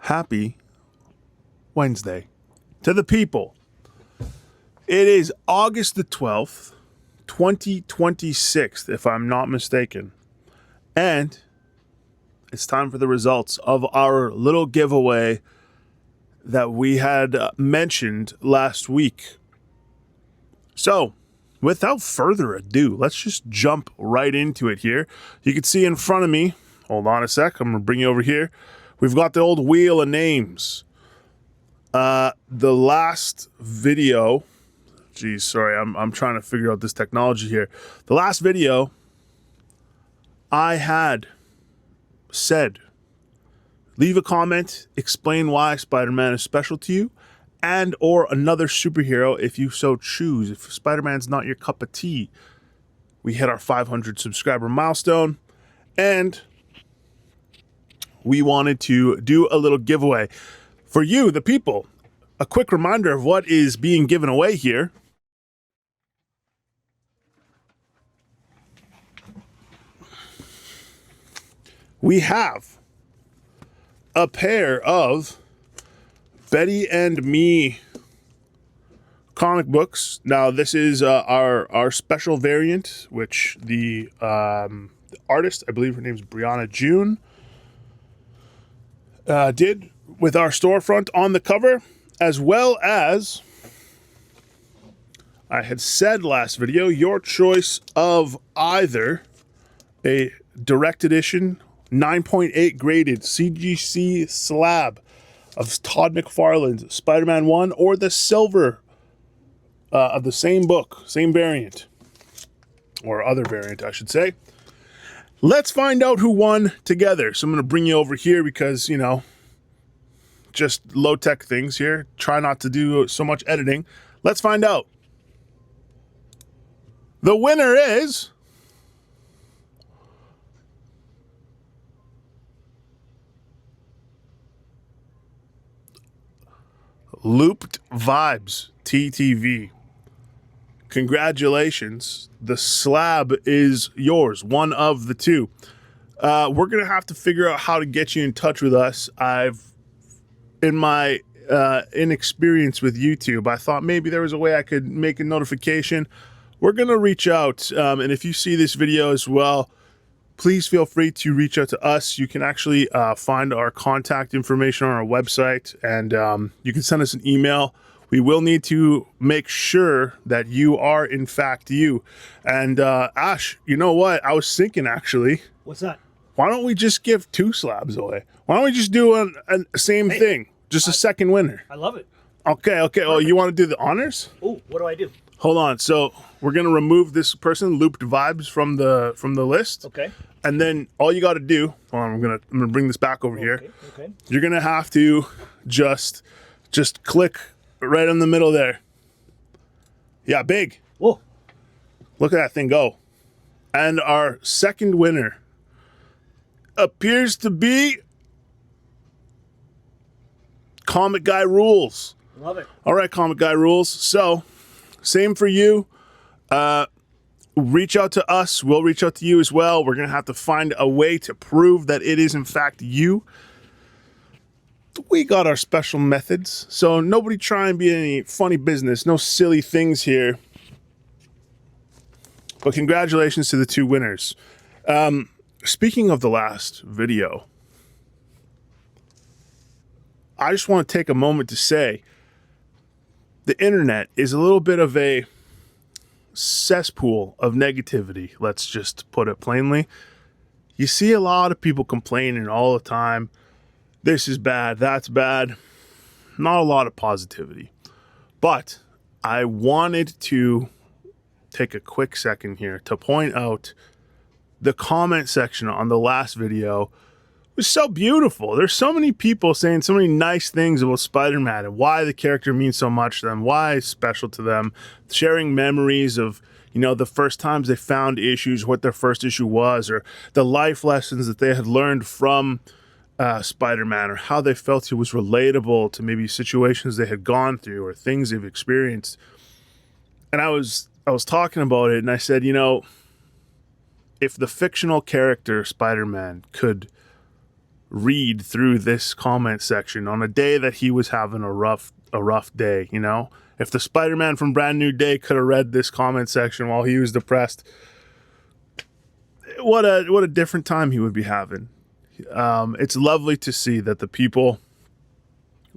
happy Wednesday to the people. It is August the 12th, 2026, if I'm not mistaken. And it's time for the results of our little giveaway that we had mentioned last week. So, without further ado, let's just jump right into it here. You can see in front of me, hold on a sec, I'm going to bring you over here. We've got the old wheel of names. The last video, geez, sorry, I'm trying to figure out this technology here. The last video, I had said, leave a comment, explain why Spider-Man is special to you, and or another superhero if you so choose. If Spider-Man's not your cup of tea. We hit our 500 subscriber milestone, and we wanted to do a little giveaway for you, the people. A quick reminder of what is being given away here. We have a pair of Betty and Me comic books. Now, this is our special variant, which the artist, I believe her name's Brianna June, did with our storefront on the cover, as well as I had said last video, your choice of either a direct edition 9.8 graded CGC slab of Todd McFarlane's Spider-Man 1 or the silver of the same book, same variant, or other variant, I should say. Let's find out who won together. So I'm going to bring you over here because, you know, just low-tech things here. Try not to do so much editing. Let's find out. The winner is Looped Vibes TTV. Congratulations. The slab is yours, one of the two. We're going to have to figure out how to get you in touch with us. In my inexperience with YouTube, I thought maybe there was a way I could make a notification. We're going to reach out, and if you see this video as well, please feel free to reach out to us. You can actually find our contact information on our website, and you can send us an email. We will need to make sure that you are, in fact, you. And Ash, you know what? I was thinking, actually. What's that? Why don't we just give 2 slabs away? Why don't we just do a same thing? Just a second winner. I love it. Okay. Oh, you want to do the honors? Oh, what do I do? Hold on. So we're gonna remove this person, Looped Vibes, from the list. Okay. And then all you got to do. Hold on, I'm gonna bring this back over here. Okay. You're gonna have to just click right in the middle there. Yeah, big. Whoa. Look at that thing go. And our second winner appears to be Comic Guy Rules. Love it. All right, Comic Guy Rules. So, same for you. Reach out to us. We'll reach out to you as well. We're going to have to find a way to prove that it is, in fact, you. We got our special methods. So, nobody try and be any funny business. No silly things here. But congratulations to the 2 winners. Speaking of the last video, I just want to take a moment to say the internet is a little bit of a cesspool of negativity. Let's just put it plainly. You see a lot of people complaining all the time. This is bad, that's bad. Not a lot of positivity. But I wanted to take a quick second here to point out the comment section on the last video was so beautiful. There's so many people saying so many nice things about Spider-Man and why the character means so much to them, why it's special to them, sharing memories of, you know, the first times they found issues, what their first issue was, or the life lessons that they had learned from Spider-Man, or how they felt he was relatable to maybe situations they had gone through or things they've experienced. And I was talking about it, and I said, you know, if the fictional character Spider-Man could read through this comment section on a day that he was having a rough day, you know? If the Spider-Man from Brand New Day could have read this comment section while he was depressed, what a different time he would be having. It's lovely to see that the people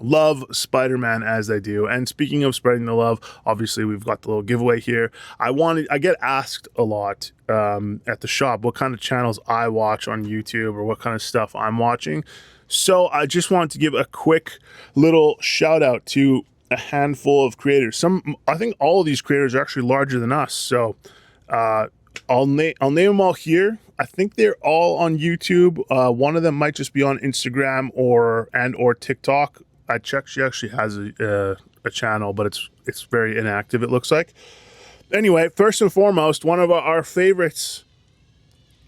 love Spider-Man as they do. And speaking of spreading the love, obviously we've got the little giveaway here. I get asked a lot at the shop what kind of channels I watch on YouTube or what kind of stuff I'm watching. So I just wanted to give a quick little shout out to a handful of creators. I think all of these creators are actually larger than us. So I'll name them all here. I think they're all on YouTube. One of them might just be on Instagram or TikTok. I checked; she actually has a channel, but it's very inactive, it looks like. Anyway, first and foremost, one of our favorites,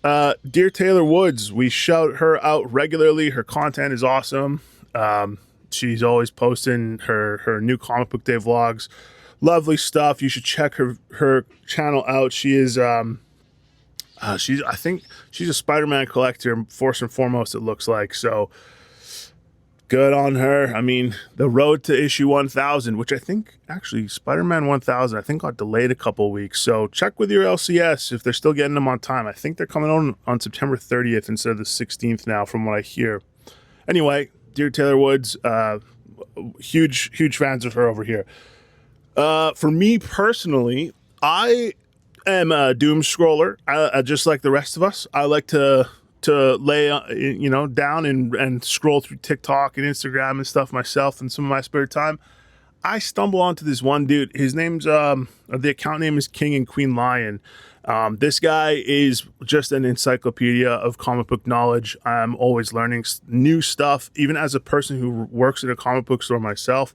Dear Taylor Woods. We shout her out regularly. Her content is awesome. She's always posting her new comic book day vlogs. Lovely stuff. You should check her channel out. She is I think she's a Spider-Man collector, first and foremost, it looks like. So good on her. I mean, the road to issue 1000, which I think actually Spider-Man 1000, I think got delayed a couple of weeks. So check with your LCS if they're still getting them on time. I think they're coming on September 30th instead of the 16th now, from what I hear. Anyway, Dear Taylor Woods, huge fans of her over here. For me personally, I am a doom scroller. Just like the rest of us, I like to lay down and scroll through TikTok and Instagram and stuff myself in some of my spare time. I stumble onto this one dude. His name's the account name is King and Queen Lion. This guy is just an encyclopedia of comic book knowledge. I'm always learning new stuff, even as a person who works in a comic book store myself,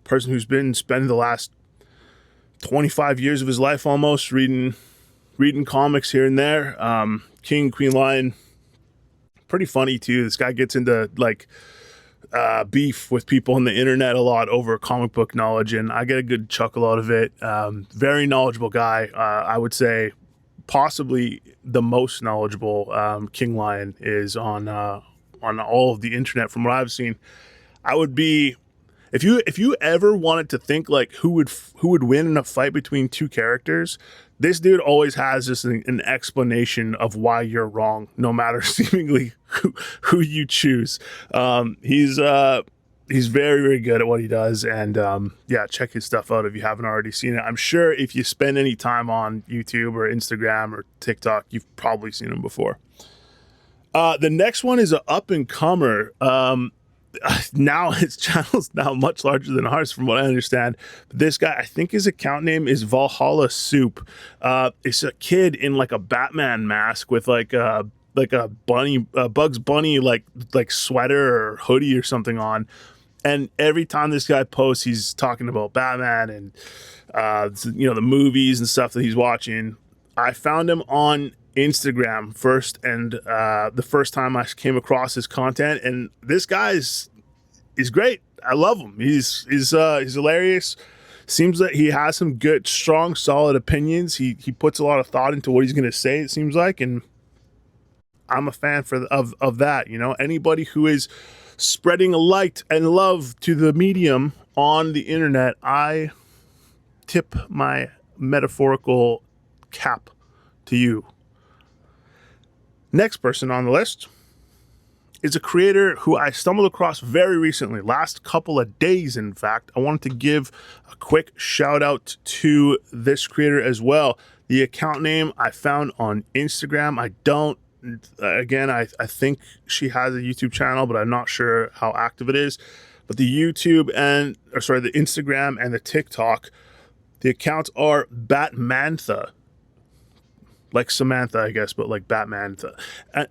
person who's been spending the last 25 years of his life almost reading comics here and there. King and Queen Lion, pretty funny too. This guy gets into beef with people on the internet a lot over comic book knowledge, and I get a good chuckle out of it. Very knowledgeable guy. I would say possibly the most knowledgeable King Lion is on all of the internet from what I've seen. I would be, if you ever wanted to think like who would win in a fight between two characters, this dude always has just an explanation of why you're wrong, no matter seemingly who you choose. He's very, very good at what he does, and yeah, check his stuff out if you haven't already seen it. I'm sure if you spend any time on YouTube or Instagram or TikTok, you've probably seen him before. The next one is an up-and-comer. Now his channel's now much larger than ours from what I understand. But this guy, I think his account name is Valhalla Soup. It's a kid in like a Batman mask with like a Bugs Bunny like sweater or hoodie or something on. And every time this guy posts, he's talking about Batman and the movies and stuff that he's watching. I found him on Instagram first, and the first time I came across his content, and this guy is great. I love him. He's hilarious. Seems that he has some good, strong, solid opinions. He puts a lot of thought into what he's going to say, it seems like, and I'm a fan of that. You know, anybody who is spreading light and love to the medium on the internet, I tip my metaphorical cap to you. Next person on the list is a creator who I stumbled across very recently, last couple of days, in fact. I wanted to give a quick shout out to this creator as well. The account name I found on Instagram. I think she has a YouTube channel, but I'm not sure how active it is. But the Instagram and the TikTok, the accounts are Batmantha. Like Samantha, I guess, but like Batmantha.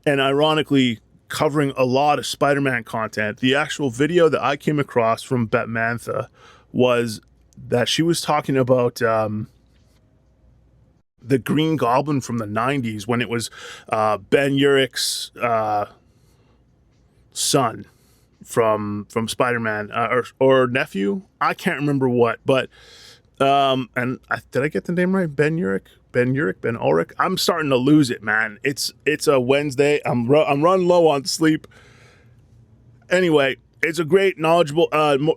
And ironically, covering a lot of Spider-Man content. The actual video that I came across from Batmantha was that she was talking about the Green Goblin from the 90s when it was Ben Urich's son from Spider-Man or nephew. I can't remember what, but did I get the name right? Ben Ulrich. I'm starting to lose it, man. It's a Wednesday. I'm running low on sleep. Anyway, it's a great, knowledgeable,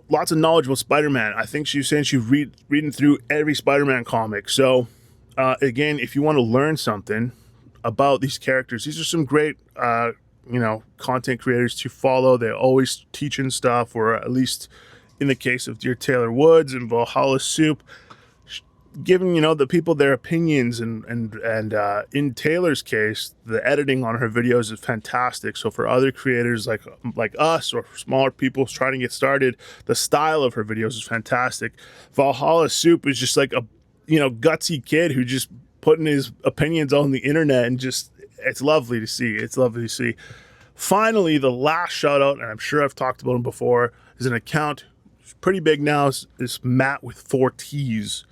lots of knowledgeable Spider-Man. I think she was saying she's reading through every Spider-Man comic. So, again, if you want to learn something about these characters, these are some great, content creators to follow. They're always teaching stuff, or at least in the case of Dear Taylor Woods and Valhalla Soup, giving the people their opinions, and in Taylor's case, the editing on her videos is fantastic. So for other creators like us or smaller people trying to get started, the style of her videos is fantastic. Valhalla Soup is just like a gutsy kid who just putting his opinions on the internet, and just it's lovely to see. Finally, the last shout out, and I'm sure I've talked about him before, is an account pretty big now. Is Matt with 4 T's.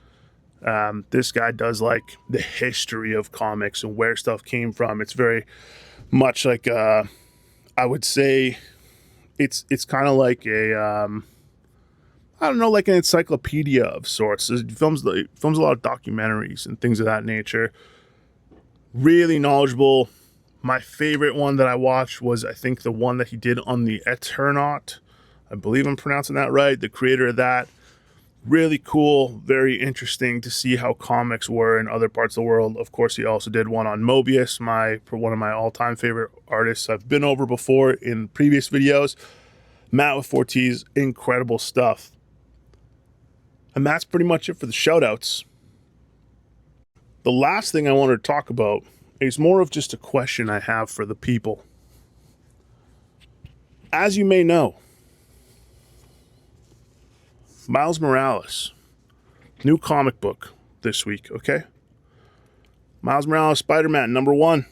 This guy does like the history of comics and where stuff came from. It's very much like I would say it's kind of like a like an encyclopedia of sorts. It films a lot of documentaries and things of that nature. Really knowledgeable. My favorite one that I watched was, I think, the one that he did on the Eternaut. I believe I'm pronouncing that right. The creator of that. Really cool, very interesting to see how comics were in other parts of the world. Of course, he also did one on Mobius, one of my all-time favorite artists I've been over before in previous videos. Matt with 4 T's, incredible stuff. And that's pretty much it for the shoutouts. The last thing I wanted to talk about is more of just a question I have for the people. As you may know, Miles Morales, new comic book this week, okay? Miles Morales, Spider-Man, #1.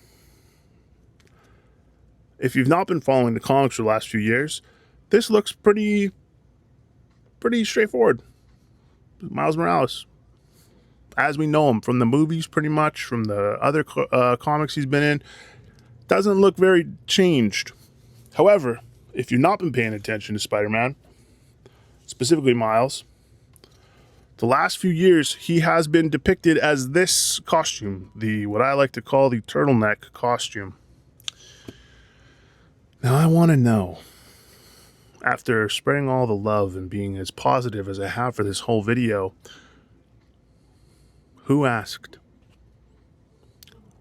If you've not been following the comics for the last few years, this looks pretty straightforward. Miles Morales, as we know him from the movies, pretty much, from the other comics he's been in, doesn't look very changed. However, if you've not been paying attention to Spider-Man, specifically Miles, the last few years he has been depicted as this costume, what I like to call the turtleneck costume. Now I want to know, after spreading all the love and being as positive as I have for this whole video, who asked?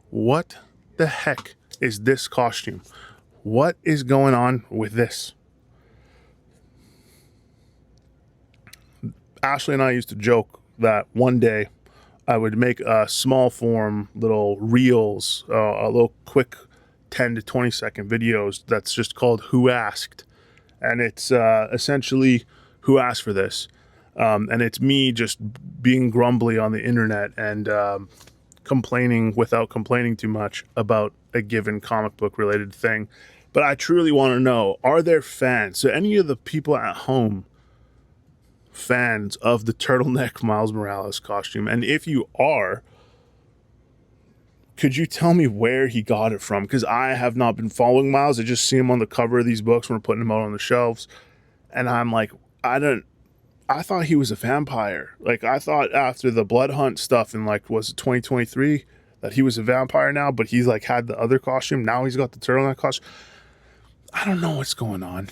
What the heck is this costume? What is going on with this? Ashley and I used to joke that one day I would make a small form little reels, a little quick 10 to 20 second videos that's just called Who Asked? And it's essentially who asked for this. And it's me just being grumbly on the internet and complaining without complaining too much about a given comic book related thing. But I truly want to know, are there fans? So any of the people at home fans of the turtleneck Miles Morales costume? And if you are, could you tell me where he got it from? Because I have not been following Miles. I just see him on the cover of these books when we're putting them out on the shelves. And I'm like, I thought he was a vampire. Like, I thought after the Blood Hunt stuff in, was it 2023, that he was a vampire now, but he's had the other costume. Now he's got the turtleneck costume. I don't know what's going on.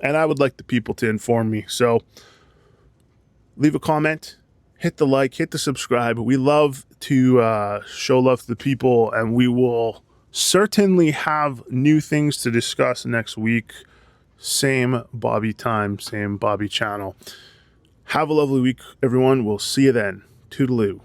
And I would like the people to inform me. So leave a comment, hit the like, hit the subscribe. We love to show love to the people, and we will certainly have new things to discuss next week. Same Bobby time, same Bobby channel. Have a lovely week, everyone. We'll see you then. Toodaloo.